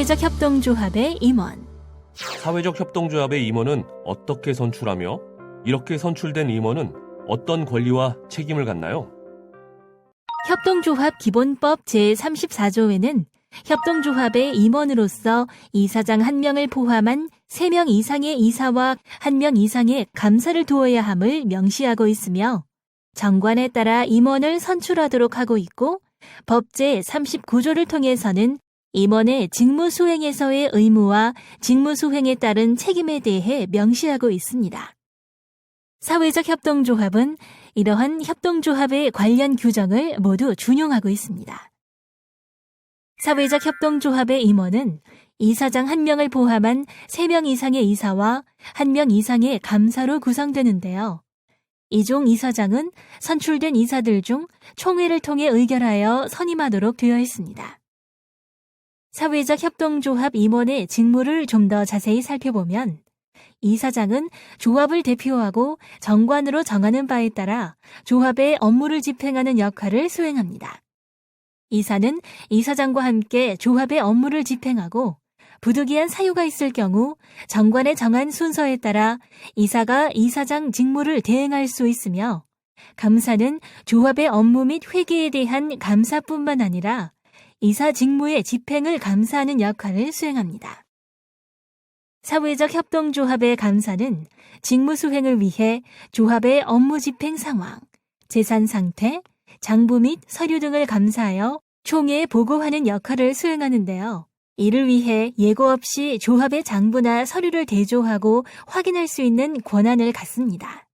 사회적 협동조합의 임원. 사회적 협동조합의 임원은 어떻게 선출하며 이렇게 선출된 임원은 어떤 권리와 책임을 갖나요? 협동조합 기본법 제34조에는 협동조합의 임원으로서 이사장 1명을 포함한 3명 이상의 이사와 1명 이상의 감사를 두어야 함을 명시하고 있으며 정관에 따라 임원을 선출하도록 하고 있고 법 제39조를 통해서는 임원의 직무 수행에서의 의무와 직무 수행에 따른 책임에 대해 명시하고 있습니다. 사회적 협동조합은 이러한 협동조합의 관련 규정을 모두 준용하고 있습니다. 사회적 협동조합의 임원은 이사장 1명을 포함한 3명 이상의 이사와 1명 이상의 감사로 구성되는데요. 이중 이사장은 선출된 이사들 중 총회를 통해 의결하여 선임하도록 되어 있습니다. 사회적 협동조합 임원의 직무를 좀 더 자세히 살펴보면 이사장은 조합을 대표하고 정관으로 정하는 바에 따라 조합의 업무를 집행하는 역할을 수행합니다. 이사는 이사장과 함께 조합의 업무를 집행하고 부득이한 사유가 있을 경우 정관에 정한 순서에 따라 이사가 이사장 직무를 대행할 수 있으며 감사는 조합의 업무 및 회계에 대한 감사뿐만 아니라 이사 직무의 집행을 감사하는 역할을 수행합니다. 사회적 협동조합의 감사는 직무 수행을 위해 조합의 업무 집행 상황, 재산 상태, 장부 및 서류 등을 감사하여 총회에 보고하는 역할을 수행하는데요. 이를 위해 예고 없이 조합의 장부나 서류를 대조하고 확인할 수 있는 권한을 갖습니다.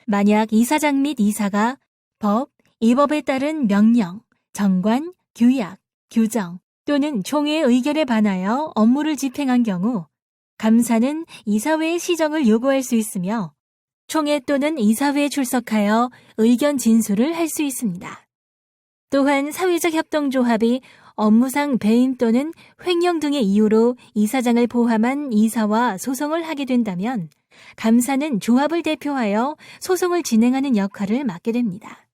만약 이사장 및 이사가 법, 이 법에 따른 명령, 정관, 규약, 규정 또는 총회의 의결에 반하여 업무를 집행한 경우 감사는 이사회의 시정을 요구할 수 있으며 총회 또는 이사회에 출석하여 의견 진술을 할 수 있습니다. 또한 사회적 협동조합이 업무상 배임 또는 횡령 등의 이유로 이사장을 포함한 이사와 소송을 하게 된다면 감사는 조합을 대표하여 소송을 진행하는 역할을 맡게 됩니다.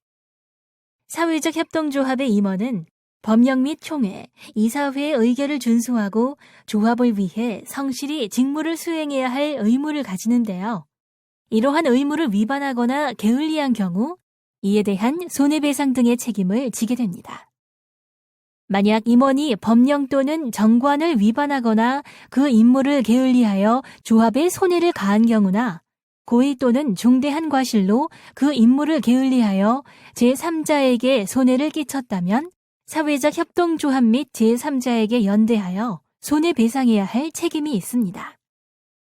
사회적 협동조합의 임원은 법령 및 총회, 이사회의 의결을 준수하고 조합을 위해 성실히 직무를 수행해야 할 의무를 가지는데요. 이러한 의무를 위반하거나 게을리한 경우 이에 대한 손해배상 등의 책임을 지게 됩니다. 만약 임원이 법령 또는 정관을 위반하거나 그 임무를 게을리하여 조합에 손해를 가한 경우나 고의 또는 중대한 과실로 그 임무를 게을리하여 제3자에게 손해를 끼쳤다면 사회적 협동조합 및 제3자에게 연대하여 손해배상해야 할 책임이 있습니다.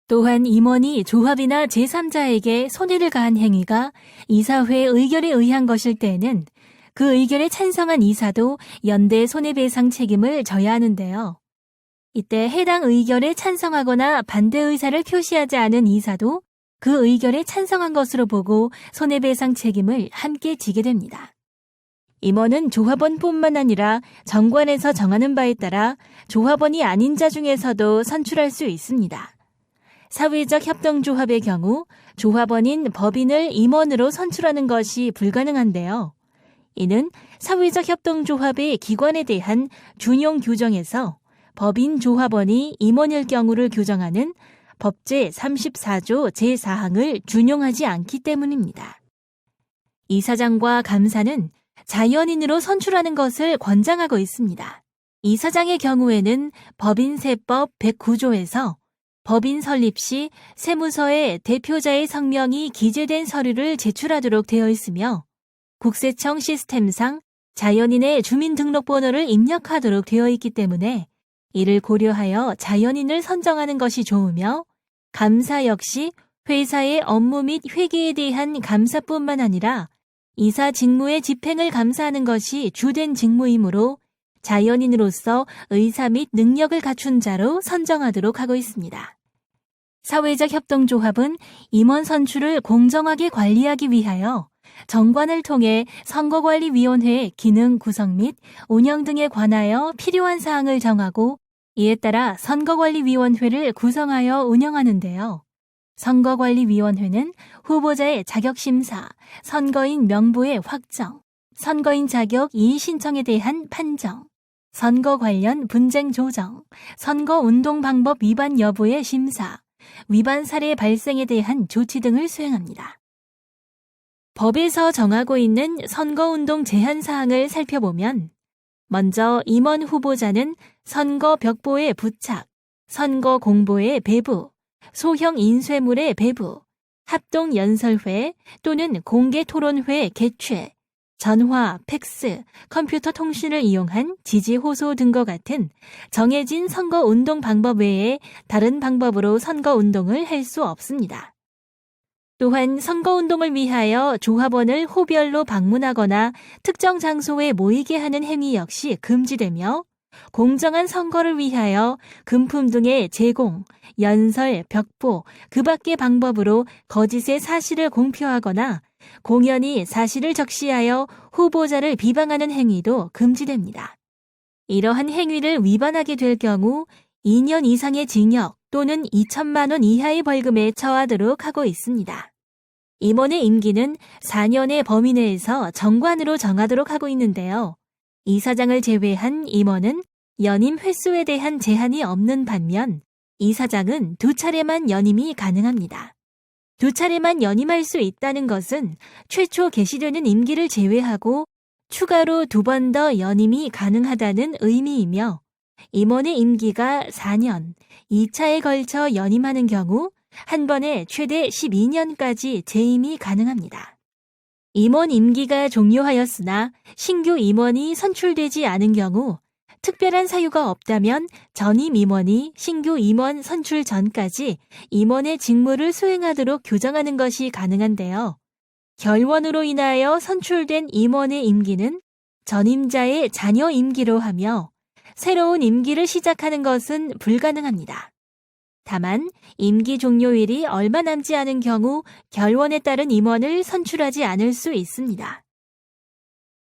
또한 임원이 조합이나 제3자에게 손해를 가한 행위가 이사회의 의결에 의한 것일 때에는 그 의결에 찬성한 이사도 연대 손해배상 책임을 져야 하는데요. 이때 해당 의결에 찬성하거나 반대 의사를 표시하지 않은 이사도 그 의결에 찬성한 것으로 보고 손해배상 책임을 함께 지게 됩니다. 임원은 조합원뿐만 아니라 정관에서 정하는 바에 따라 조합원이 아닌 자 중에서도 선출할 수 있습니다. 사회적 협동조합의 경우 조합원인 법인을 임원으로 선출하는 것이 불가능한데요. 이는 사회적 협동조합의 기관에 대한 준용 규정에서 법인 조합원이 임원일 경우를 규정하는 법 제34조 제4항을 준용하지 않기 때문입니다. 이사장과 감사는 자연인으로 선출하는 것을 권장하고 있습니다. 이사장의 경우에는 법인세법 109조에서 법인 설립 시 세무서에 대표자의 성명이 기재된 서류를 제출하도록 되어 있으며 국세청 시스템상 자연인의 주민등록번호를 입력하도록 되어 있기 때문에 이를 고려하여 자연인을 선정하는 것이 좋으며 감사 역시 회사의 업무 및 회계에 대한 감사뿐만 아니라 이사 직무의 집행을 감사하는 것이 주된 직무이므로 자연인으로서 의사 및 능력을 갖춘 자로 선정하도록 하고 있습니다. 사회적 협동조합은 임원 선출을 공정하게 관리하기 위하여 정관을 통해 선거관리위원회의 기능 구성 및 운영 등에 관하여 필요한 사항을 정하고 이에 따라 선거관리위원회를 구성하여 운영하는데요. 선거관리위원회는 후보자의 자격심사, 선거인 명부의 확정, 선거인 자격 이의 신청에 대한 판정, 선거 관련 분쟁 조정, 선거 운동 방법 위반 여부의 심사, 위반 사례 발생에 대한 조치 등을 수행합니다. 법에서 정하고 있는 선거운동 제한 사항을 살펴보면 먼저 임원 후보자는 선거 벽보의 부착, 선거 공보의 배부, 소형 인쇄물의 배부, 합동 연설회 또는 공개 토론회 개최, 전화, 팩스, 컴퓨터 통신을 이용한 지지 호소 등과 같은 정해진 선거운동 방법 외에 다른 방법으로 선거운동을 할 수 없습니다. 또한 선거운동을 위하여 조합원을 호별로 방문하거나 특정 장소에 모이게 하는 행위 역시 금지되며 공정한 선거를 위하여 금품 등의 제공, 연설, 벽보, 그 밖의 방법으로 거짓의 사실을 공표하거나 공연히 사실을 적시하여 후보자를 비방하는 행위도 금지됩니다. 이러한 행위를 위반하게 될 경우 2년 이상의 징역 또는 2천만 원 이하의 벌금에 처하도록 하고 있습니다. 임원의 임기는 4년의 범위 내에서 정관으로 정하도록 하고 있는데요. 이사장을 제외한 임원은 연임 횟수에 대한 제한이 없는 반면 이사장은 2차례만 연임이 가능합니다. 2차례만 연임할 수 있다는 것은 최초 개시되는 임기를 제외하고 추가로 2번 더 연임이 가능하다는 의미이며 임원의 임기가 4년, 2차에 걸쳐 연임하는 경우 한 번에 최대 12년까지 재임이 가능합니다. 임원 임기가 종료하였으나 신규 임원이 선출되지 않은 경우 특별한 사유가 없다면 전임 임원이 신규 임원 선출 전까지 임원의 직무를 수행하도록 규정하는 것이 가능한데요. 결원으로 인하여 선출된 임원의 임기는 전임자의 잔여 임기로 하며 새로운 임기를 시작하는 것은 불가능합니다. 다만 임기 종료일이 얼마 남지 않은 경우 결원에 따른 임원을 선출하지 않을 수 있습니다.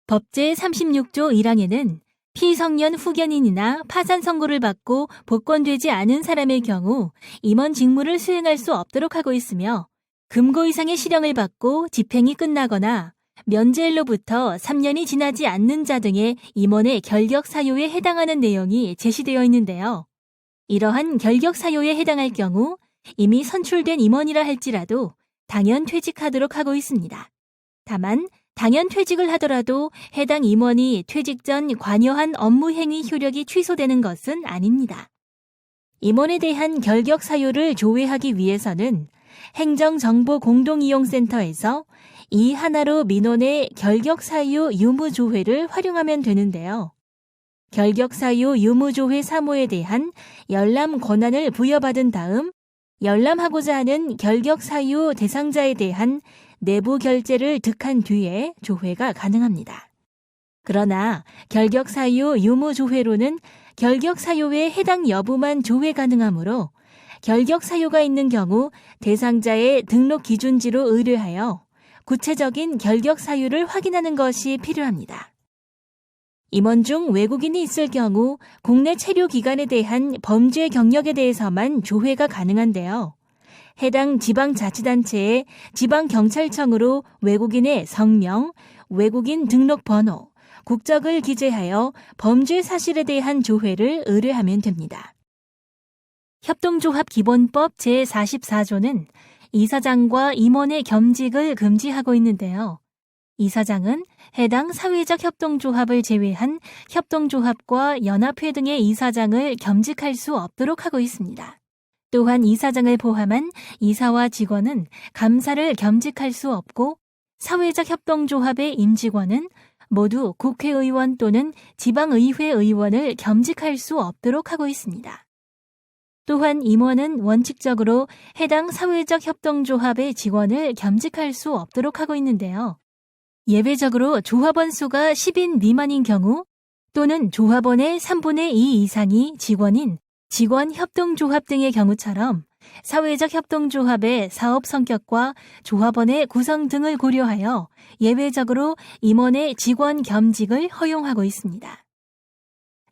법제 36조 1항에는 피성년 후견인이나 파산 선고를 받고 복권되지 않은 사람의 경우 임원 직무를 수행할 수 없도록 하고 있으며 금고 이상의 실형을 받고 집행이 끝나거나 면제일로부터 3년이 지나지 않는 자 등의 임원의 결격 사유에 해당하는 내용이 제시되어 있는데요. 이러한 결격 사유에 해당할 경우 이미 선출된 임원이라 할지라도 당연 퇴직하도록 하고 있습니다. 다만 당연 퇴직을 하더라도 해당 임원이 퇴직 전 관여한 업무 행위 효력이 취소되는 것은 아닙니다. 임원에 대한 결격 사유를 조회하기 위해서는 행정정보공동이용센터에서 이 하나로 민원의 결격 사유 유무 조회를 활용하면 되는데요. 결격 사유 유무 조회 사무에 대한 열람 권한을 부여받은 다음 열람하고자 하는 결격 사유 대상자에 대한 내부 결재를 득한 뒤에 조회가 가능합니다. 그러나 결격 사유 유무 조회로는 결격 사유의 해당 여부만 조회 가능하므로 결격 사유가 있는 경우 대상자의 등록 기준지로 의뢰하여 구체적인 결격 사유를 확인하는 것이 필요합니다. 임원 중 외국인이 있을 경우 국내 체류 기간에 대한 범죄 경력에 대해서만 조회가 가능한데요. 해당 지방자치단체의 지방경찰청으로 외국인의 성명, 외국인 등록번호, 국적을 기재하여 범죄 사실에 대한 조회를 의뢰하면 됩니다. 협동조합 기본법 제44조는 이사장과 임원의 겸직을 금지하고 있는데요. 이사장은 해당 사회적 협동조합을 제외한 협동조합과 연합회 등의 이사장을 겸직할 수 없도록 하고 있습니다. 또한 이사장을 포함한 이사와 직원은 감사를 겸직할 수 없고 사회적 협동조합의 임직원은 모두 국회의원 또는 지방의회 의원을 겸직할 수 없도록 하고 있습니다. 또한 임원은 원칙적으로 해당 사회적 협동조합의 직원을 겸직할 수 없도록 하고 있는데요. 예외적으로 조합원 수가 10인 미만인 경우 또는 조합원의 3분의 2 이상이 직원인 직원협동조합 등의 경우처럼 사회적 협동조합의 사업 성격과 조합원의 구성 등을 고려하여 예외적으로 임원의 직원 겸직을 허용하고 있습니다.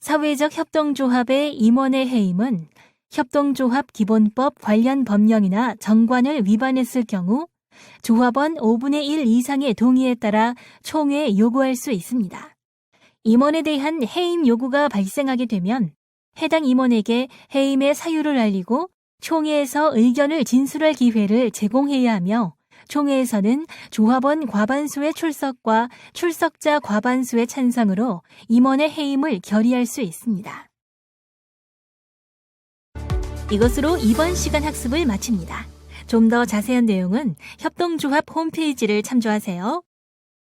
사회적 협동조합의 임원의 해임은 협동조합 기본법 관련 법령이나 정관을 위반했을 경우 조합원 5분의 1 이상의 동의에 따라 총회 요구할 수 있습니다. 임원에 대한 해임 요구가 발생하게 되면 해당 임원에게 해임의 사유를 알리고 총회에서 의견을 진술할 기회를 제공해야 하며 총회에서는 조합원 과반수의 출석과 출석자 과반수의 찬성으로 임원의 해임을 결의할 수 있습니다. 이것으로 이번 시간 학습을 마칩니다. 좀 더 자세한 내용은 협동조합 홈페이지를 참조하세요.